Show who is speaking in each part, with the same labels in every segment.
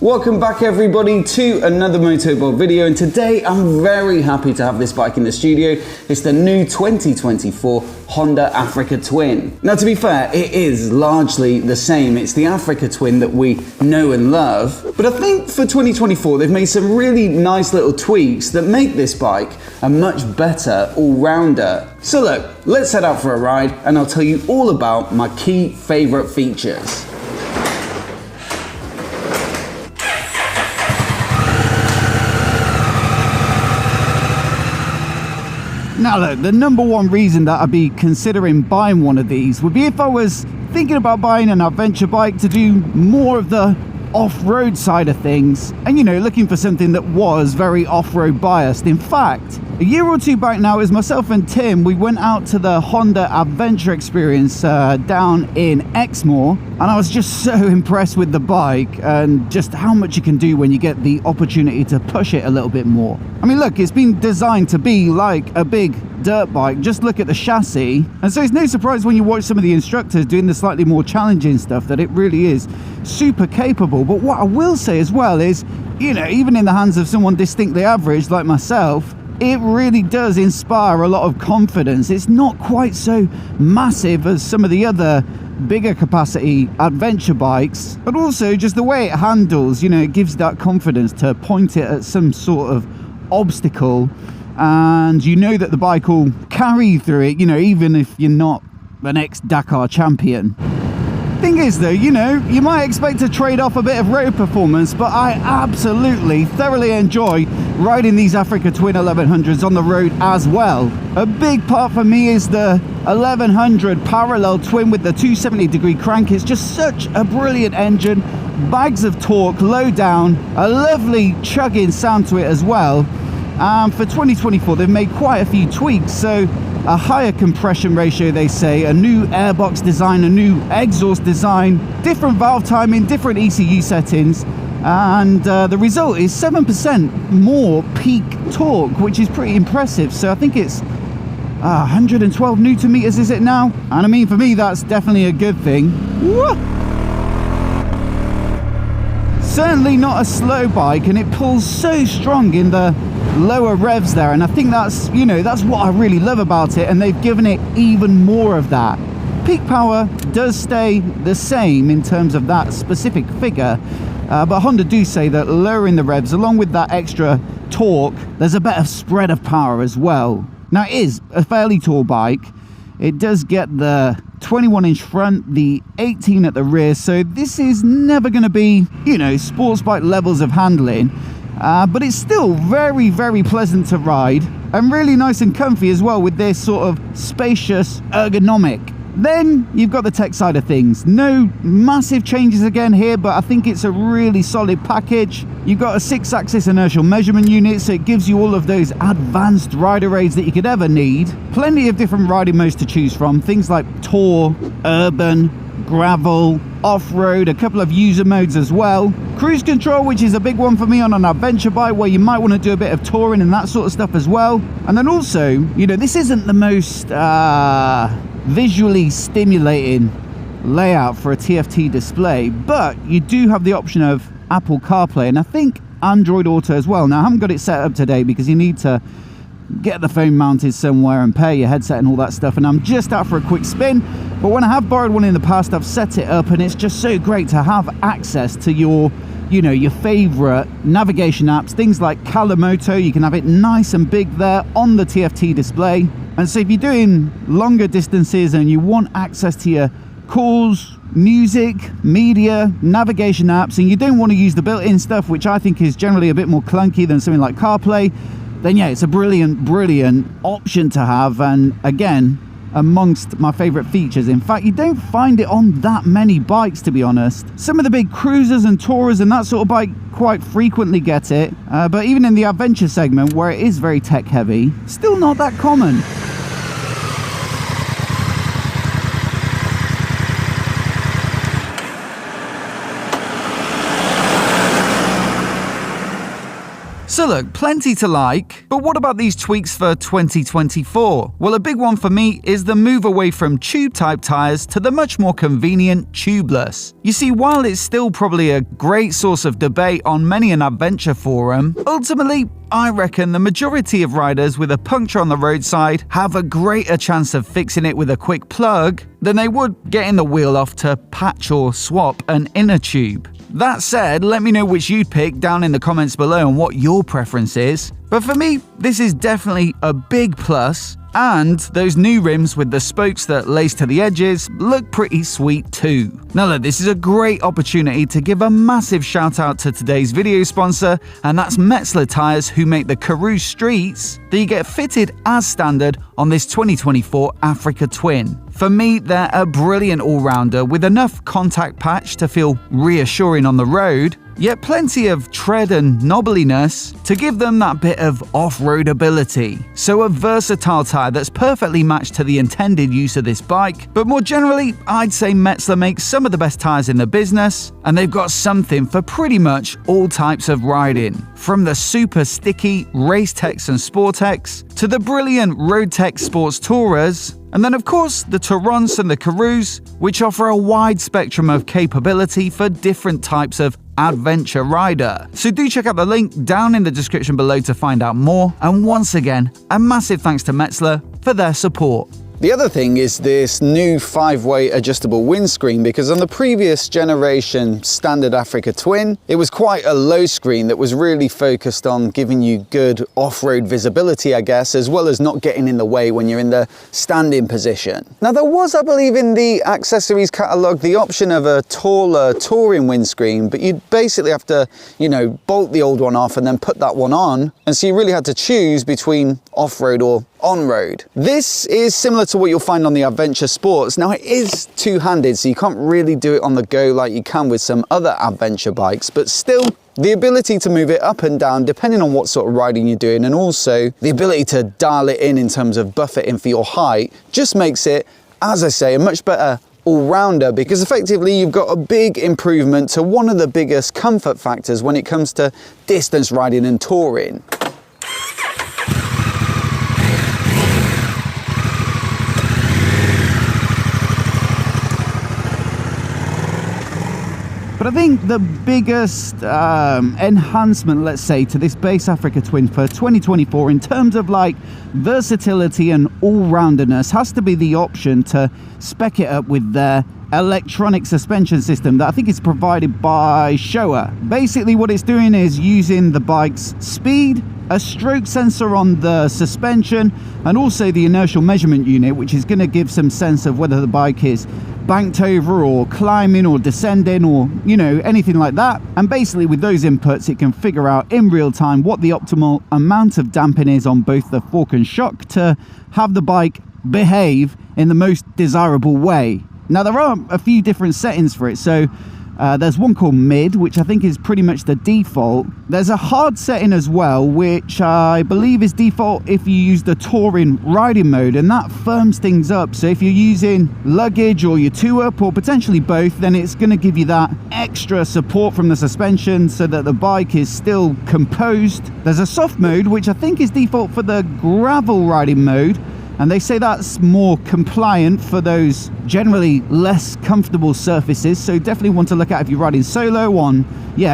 Speaker 1: Welcome back everybody to another Motorball video, and today I'm very happy to have this bike in the studio. It's the new 2024 Honda Africa Twin. Now to be fair, it is largely the same. It's the Africa Twin that we know and love, but I think for 2024 they've made some really nice little tweaks that make this bike a much better all-rounder. So look, let's head out for a ride and I'll tell you all about my key favourite features. Now look, the number one reason that I'd be considering buying one of these would be if I was thinking about buying an adventure bike to do more of the off-road side of things, and looking for something that was very off-road biased. In fact, a year or two back now, it was myself and Tim, we went out to the Honda Adventure Experience down in Exmoor, and I was just so impressed with the bike and just how much you can do when you get the opportunity to push it a little bit more. I mean, look, it's been designed to be like a big dirt bike. Just look at the chassis, and so it's no surprise when you watch some of the instructors doing the slightly more challenging stuff that it really is super capable. But what I will say as well is, even in the hands of someone distinctly average like myself, it really does inspire a lot of confidence. It's not quite so massive as some of the other bigger capacity adventure bikes, but also just the way it handles, it gives that confidence to point it at some sort of obstacle, and that the bike will carry you through it, even if you're not an ex-Dakar champion. Thing is though, you might expect to trade off a bit of road performance, but I absolutely thoroughly enjoy riding these Africa Twin 1100s on the road as well. A big part for me is the 1100 parallel twin with the 270-degree crank. It's just such a brilliant engine, bags of torque, low down, a lovely chugging sound to it as well. For 2024 they've made quite a few tweaks, so a higher compression ratio, they say, a new airbox design, a new exhaust design, different valve timing, different ECU settings, and the result is 7% more peak torque, which is pretty impressive. So I think it's 112 Newton meters, is it now? And I mean, for me that's definitely a good thing. Whoa! Certainly not a slow bike, and it pulls so strong in the lower revs there, and I think that's that's what I really love about it, and they've given it even more of that. Peak power does stay the same in terms of that specific figure, but Honda do say that lowering the revs along with that extra torque, there's a better spread of power as well. Now it is a fairly tall bike. It does get the 21-inch front, the 18 at the rear, so this is never going to be sports bike levels of handling. But it's still very, very pleasant to ride, and really nice and comfy as well with this sort of spacious ergonomic. Then you've got the tech side of things. No massive changes again here, but I think it's a really solid package. You've got a 6-axis inertial measurement unit, so it gives you all of those advanced rider aids that you could ever need. Plenty of different riding modes to choose from, things like Tour, Urban, Gravel, off-road, a couple of user modes as well. Cruise control, which is a big one for me on an adventure bike where you might want to do a bit of touring and that sort of stuff as well. And then also, this isn't the most visually stimulating layout for a TFT display, but you do have the option of Apple CarPlay and I think Android Auto as well. Now I haven't got it set up today because you need to get the phone mounted somewhere and pair your headset and all that stuff, and I'm just out for a quick spin. But when I have borrowed one in the past, I've set it up, and it's just so great to have access to your favorite navigation apps, things like Kalamoto. You can have it nice and big there on the TFT display, and so if you're doing longer distances and you want access to your calls, music, media, navigation apps, and you don't want to use the built-in stuff, which I think is generally a bit more clunky than something like CarPlay, then yeah, it's a brilliant option to have, and again, amongst my favorite features. In fact, you don't find it on that many bikes, to be honest. Some of the big cruisers and tourers and that sort of bike quite frequently get it, but even in the adventure segment where it is very tech heavy, still not that common. So look, plenty to like, but what about these tweaks for 2024? Well, a big one for me is the move away from tube-type tyres to the much more convenient tubeless. You see, while it's still probably a great source of debate on many an adventure forum, ultimately, I reckon the majority of riders with a puncture on the roadside have a greater chance of fixing it with a quick plug than they would getting the wheel off to patch or swap an inner tube. That said, let me know which you'd pick down in the comments below and what your preference is. But for me, this is definitely a big plus, and those new rims with the spokes that lace to the edges look pretty sweet too. Now look, this is a great opportunity to give a massive shout out to today's video sponsor, and that's Metzeler Tyres, who make the Karoo Streets that you get fitted as standard on this 2024 Africa Twin. For me, they're a brilliant all-rounder with enough contact patch to feel reassuring on the road, yet plenty of tread and knobbliness to give them that bit of off-road ability. So a versatile tyre that's perfectly matched to the intended use of this bike, but more generally, I'd say Metzeler makes some of the best tyres in the business, and they've got something for pretty much all types of riding. From the super sticky Race-Tex and Sportex, to the brilliant Road-Tex Sports Tourers, and then of course the Torrents and the Karoos, which offer a wide spectrum of capability for different types of adventure rider. So do check out the link down in the description below to find out more, and once again, a massive thanks to Metzeler for their support.
Speaker 2: The other thing is this new 5-way adjustable windscreen, because on the previous generation standard Africa Twin, it was quite a low screen that was really focused on giving you good off-road visibility, I guess, as well as not getting in the way when you're in the standing position. Now there was, I believe, in the accessories catalogue, the option of a taller touring windscreen, but you'd basically have to, bolt the old one off and then put that one on. And so you really had to choose between off-road or on-road. This is similar to what you'll find on the Adventure Sports. Now it is two-handed, so you can't really do it on the go like you can with some other adventure bikes, but still the ability to move it up and down depending on what sort of riding you're doing, and also the ability to dial it in terms of buffer in for your height, just makes it, as I say, a much better all-rounder, because effectively you've got a big improvement to one of the biggest comfort factors when it comes to distance riding and touring.
Speaker 1: But I think the biggest enhancement, let's say, to this base Africa Twin for 2024 in terms of like versatility and all-rounderness has to be the option to spec it up with their electronic suspension system that I think is provided by Showa. Basically what it's doing is using the bike's speed, a stroke sensor on the suspension, and also the inertial measurement unit, which is going to give some sense of whether the bike is banked over or climbing or descending or anything like that. And basically with those inputs it can figure out in real time what the optimal amount of damping is on both the fork and shock to have the bike behave in the most desirable way. Now there are a few different settings for it. So there's one called mid, which I think is pretty much the default. There's a hard setting as well, which I believe is default if you use the touring riding mode, and that firms things up. So if you're using luggage or your two-up or potentially both, then it's going to give you that extra support from the suspension so that the bike is still composed. There's a soft mode, which I think is default for the gravel riding mode, and they say that's more compliant for those generally less comfortable surfaces, so definitely want to look at if you're riding solo on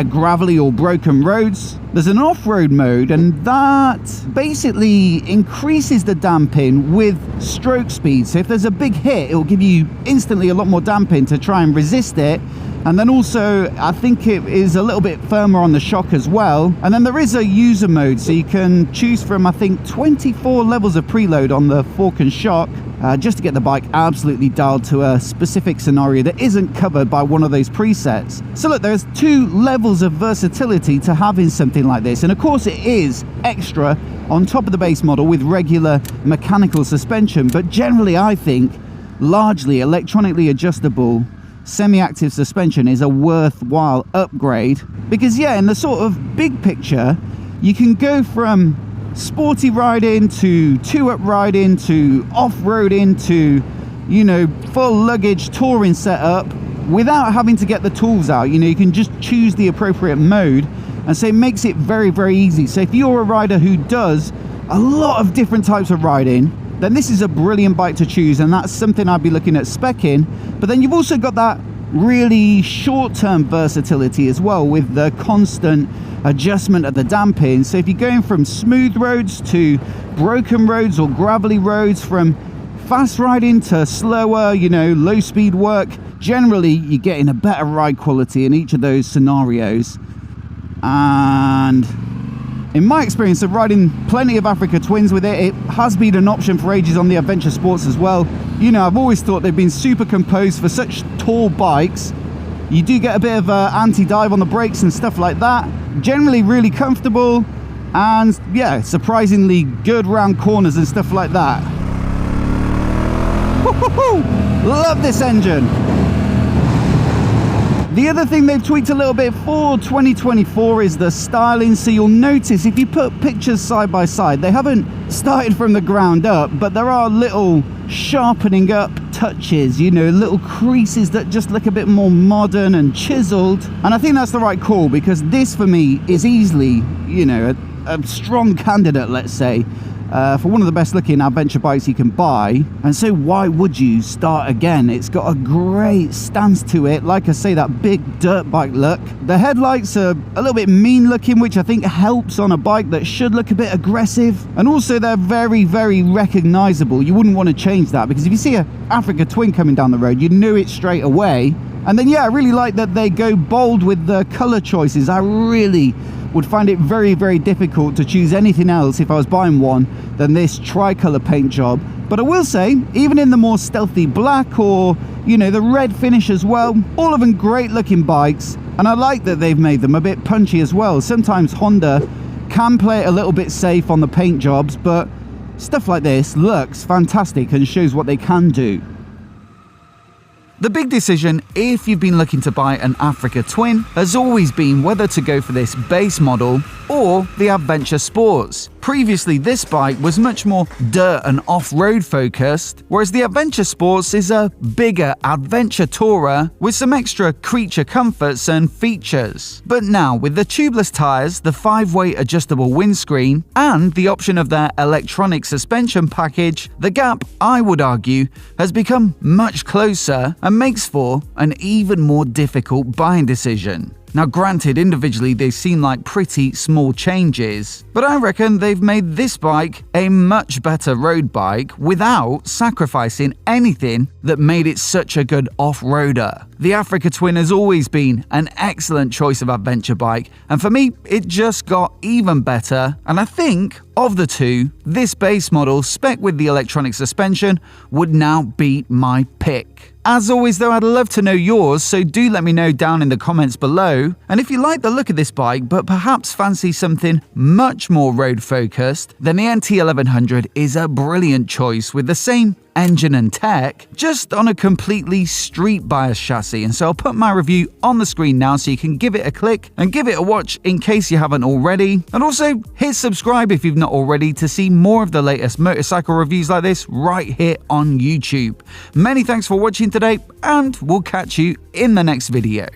Speaker 1: gravelly or broken roads. There's an off-road mode, and that basically increases the damping with stroke speed. So if there's a big hit, it will give you instantly a lot more damping to try and resist it. And then also I think it is a little bit firmer on the shock as well. And then there is a user mode, so you can choose from I think 24 levels of preload on the fork and shock, just to get the bike absolutely dialed to a specific scenario that isn't covered by one of those presets. So look, there's two levels of versatility to having something like this, and of course it is extra on top of the base model with regular mechanical suspension, but generally I think largely electronically adjustable semi-active suspension is a worthwhile upgrade, because in the sort of big picture you can go from sporty riding to two-up riding to off-roading to full luggage touring setup without having to get the tools out. You can just choose the appropriate mode and so it makes it very, very easy. So if you're a rider who does a lot of different types of riding, then this is a brilliant bike to choose, and that's something I'd be looking at speccing. But then you've also got that really short-term versatility as well, with the constant adjustment of the damping. So if you're going from smooth roads to broken roads or gravelly roads, from fast riding to slower, you know, low speed work, generally you're getting a better ride quality in each of those scenarios. And in my experience of riding plenty of Africa Twins with it, it has been an option for ages on the adventure sports as well. You know, I've always thought they've been super composed for such tall bikes. You do get a bit of anti-dive on the brakes and stuff like that. Generally really comfortable, and yeah, surprisingly good round corners and stuff like that. Woo-hoo-hoo! Love this engine. The other thing they've tweaked a little bit for 2024 is the styling. So you'll notice if you put pictures side by side, they haven't started from the ground up, but there are little sharpening up touches, you know, little creases that just look a bit more modern and chiseled. And I think that's the right call, because this for me is easily, you know, a strong candidate, let's say, for one of the best looking adventure bikes you can buy. And so why would you start again? It's got a great stance to it. Like I say, that big dirt bike look. The headlights are a little bit mean looking, which I think helps on a bike that should look a bit aggressive. And also they're very, very recognizable. You wouldn't want to change that, because if you see a Africa Twin coming down the road, you knew it straight away. And then yeah, I really like that they go bold with the color choices. I really would find it very, very difficult to choose anything else if I was buying one than this tricolor paint job. But I will say, even in the more stealthy black, or you know, the red finish as well, all of them great looking bikes. And I like that they've made them a bit punchy as well. Sometimes Honda can play it a little bit safe on the paint jobs, but stuff like this looks fantastic and shows what they can do. The big decision, if you've been looking to buy an Africa Twin, has always been whether to go for this base model or the Adventure Sports. Previously, this bike was much more dirt and off-road focused, whereas the Adventure Sports is a bigger adventure tourer with some extra creature comforts and features. But now, with the tubeless tyres, the 5-way adjustable windscreen, and the option of their electronic suspension package, the gap, I would argue, has become much closer and makes for an even more difficult buying decision. Now granted, individually they seem like pretty small changes, but I reckon they've made this bike a much better road bike without sacrificing anything that made it such a good off-roader. The Africa Twin has always been an excellent choice of adventure bike, and for me it just got even better, and I think of the two, this base model spec with the electronic suspension would now be my pick. As always though, I'd love to know yours, so do let me know down in the comments below. And if you like the look of this bike but perhaps fancy something much more road focused, then the NT1100 is a brilliant choice with the same engine and tech, just on a completely street bias chassis. And so I'll put my review on the screen now so you can give it a click and give it a watch in case you haven't already. And also hit subscribe if you've not already to see more of the latest motorcycle reviews like this right here on YouTube. Many thanks for watching today, and we'll catch you in the next video.